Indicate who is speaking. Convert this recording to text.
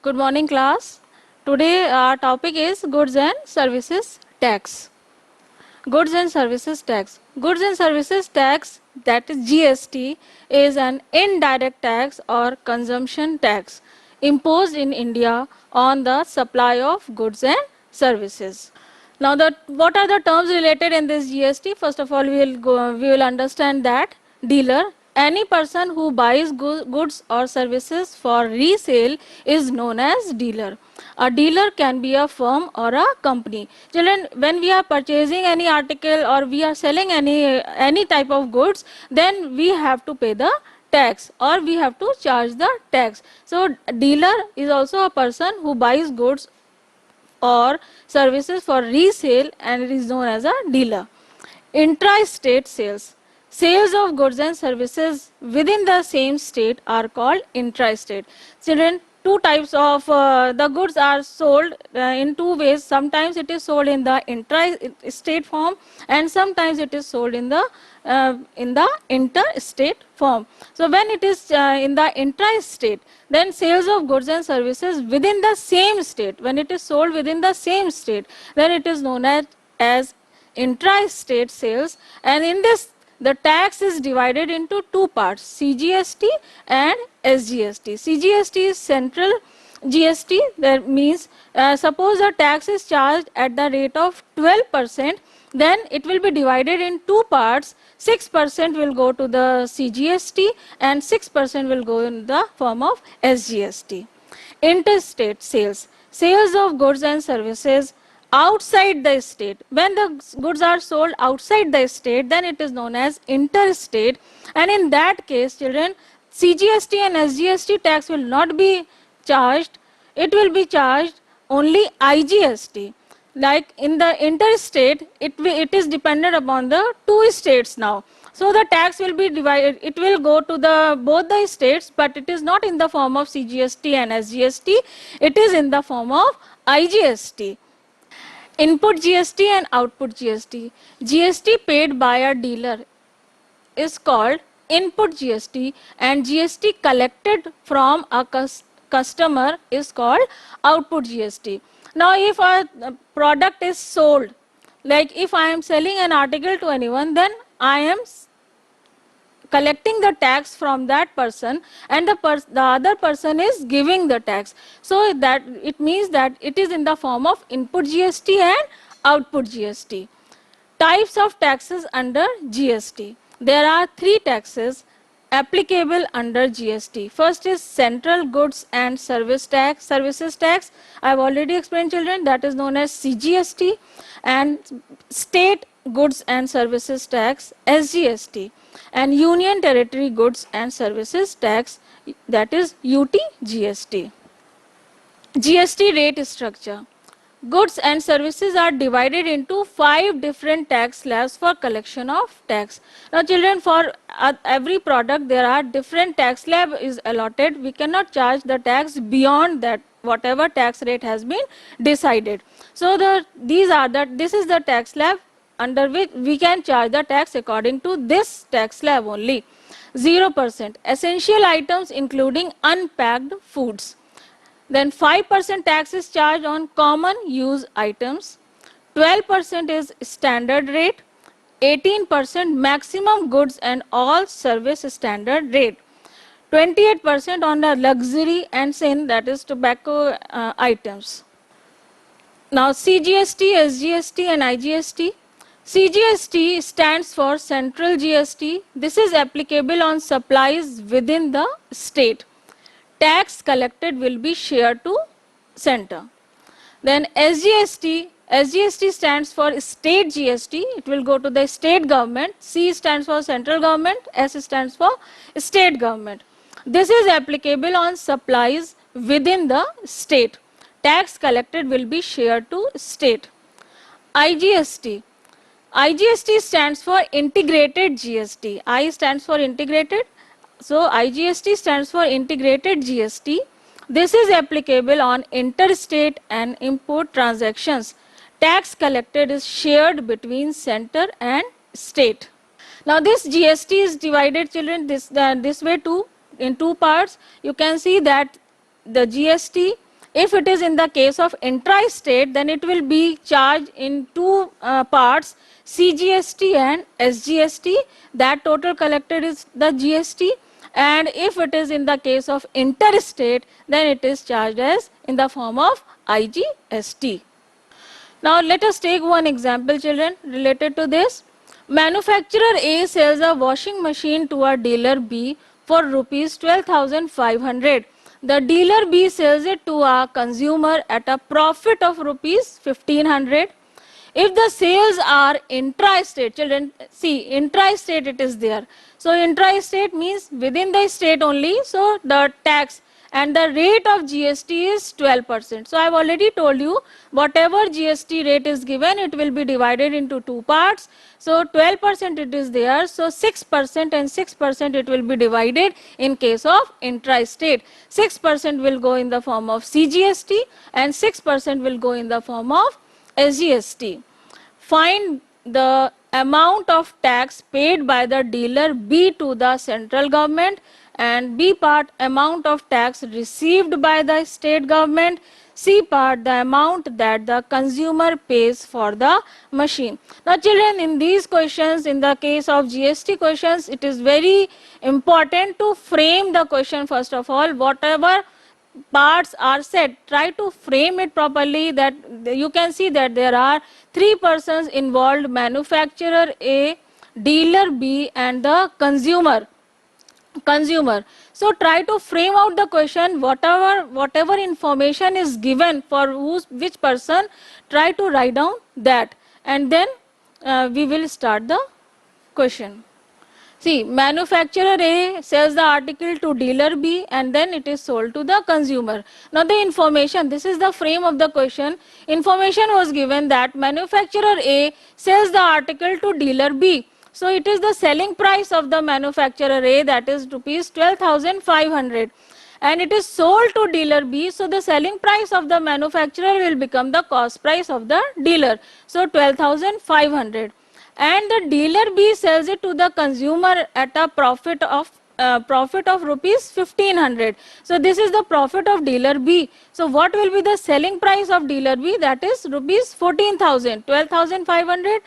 Speaker 1: Good morning, class. Today our topic is goods and services tax. Goods and services tax. Goods and services tax, that is GST, is an indirect tax or consumption tax imposed in India on the supply of goods and services. Now, what are the terms related in this GST? First of all, we will understand that dealer, any person who buys goods or services for resale is known as dealer. A dealer can be a firm or a company. Children, when we are purchasing any article or we are selling any type of goods, then we have to pay the tax or we have to charge the tax. So dealer is also a person who buys goods or services for resale and it is known as a dealer. Intra-state sales. Sales of goods and services within the same state are called intra-state. Children, two types of the goods are sold in two ways. Sometimes it is sold in the intra-state form and sometimes it is sold in the interstate form. So when it is in the intra-state, then sales of goods and services within the same state, when it is sold within the same state, then it is known as intra-state sales, and in this the tax is divided into two parts, CGST and SGST. CGST is central GST, that means suppose a tax is charged at the rate of 12%, then it will be divided in two parts. 6% will go to the CGST and 6% will go in the form of SGST. Interstate sales. Sales of goods and services outside the state. When the goods are sold outside the state, then it is known as interstate, and in that case, children, CGST and SGST tax will not be charged, it will be charged only IGST. Like in the interstate, it is dependent upon the two states now. So the tax will be divided, it will go to both the states, but it is not in the form of CGST and SGST, it is in the form of IGST. Input GST and output GST. GST paid by a dealer is called input GST and GST collected from a customer is called output GST. Now if a product is sold, like if I am selling an article to anyone, then I am collecting the tax from that person and the other person is giving the tax. So that it means that it is in the form of input GST and output GST. Types of taxes under GST. There are three taxes applicable under GST. First is central goods and services tax. I have already explained, children, that is known as CGST, and state goods and services tax, SGST, and union territory goods and services tax, that is UTGST. GST rate structure. Goods and services are divided into 5 different tax slabs for collection of tax. Now children, for every product there are different tax slab is allotted. We cannot charge the tax beyond that whatever tax rate has been decided. So this is the tax slab under which we can charge the tax according to this tax slab only. 0% essential items including unpacked foods. Then 5% tax is charged on common use items, 12% is standard rate, 18% maximum goods and all service standard rate, 28% on the luxury and sin, that is tobacco items. Now CGST, SGST and IGST. CGST stands for Central GST. This is applicable on supplies within the state. Tax collected will be shared to center. Then SGST stands for state GST. It will go to the state government. C stands for central government. S stands for state government. This is applicable on supplies within the state. Tax collected will be shared to state. IGST. IGST stands for integrated GST. I stands for integrated. So IGST stands for integrated GST. This is applicable on interstate and import transactions. Tax collected is shared between center and state. Now this GST is divided, children, this way too, in two parts. You can see that the GST If it is in the case of intra-state, then it will be charged in two parts, CGST and SGST. That total collected is the GST. And if it is in the case of interstate, then it is charged as in the form of IGST. Now let us take one example, children, related to this. Manufacturer A sells a washing machine to a dealer B for rupees 12,500. The dealer B sells it to a consumer at a profit of rupees 1,500. If the sales are intra-state, children, see, intra-state it is there. So intra-state means within the state only, so the tax and the rate of GST is 12%. So I have already told you, whatever GST rate is given, it will be divided into two parts. So 12% it is there, so 6% and 6% it will be divided in case of intra-state. 6% will go in the form of CGST and 6% will go in the form of SGST. Find the amount of tax paid by the dealer B to the central government, and B part, amount of tax received by the state government. C part, the amount that the consumer pays for the machine. Now children, in these questions, in the case of GST questions, it is very important to frame the question first of all. Whatever parts are said, try to frame it properly, that you can see that there are three persons involved: manufacturer A, dealer B and the consumer. So try to frame out the question, whatever information is given for which person, try to write down that, and then we will start the question. See, manufacturer A sells the article to dealer B and then it is sold to the consumer. Now the information, this is the frame of the question. Information was given that manufacturer A sells the article to dealer B. So it is the selling price of the manufacturer A, that is rupees 12,500, and it is sold to dealer B. So the selling price of the manufacturer will become the cost price of the dealer. So 12,500. And the dealer B sells it to the consumer at a profit of rupees 1,500. So this is the profit of dealer B. So what will be the selling price of dealer B? That is rupees 14,000. 12,500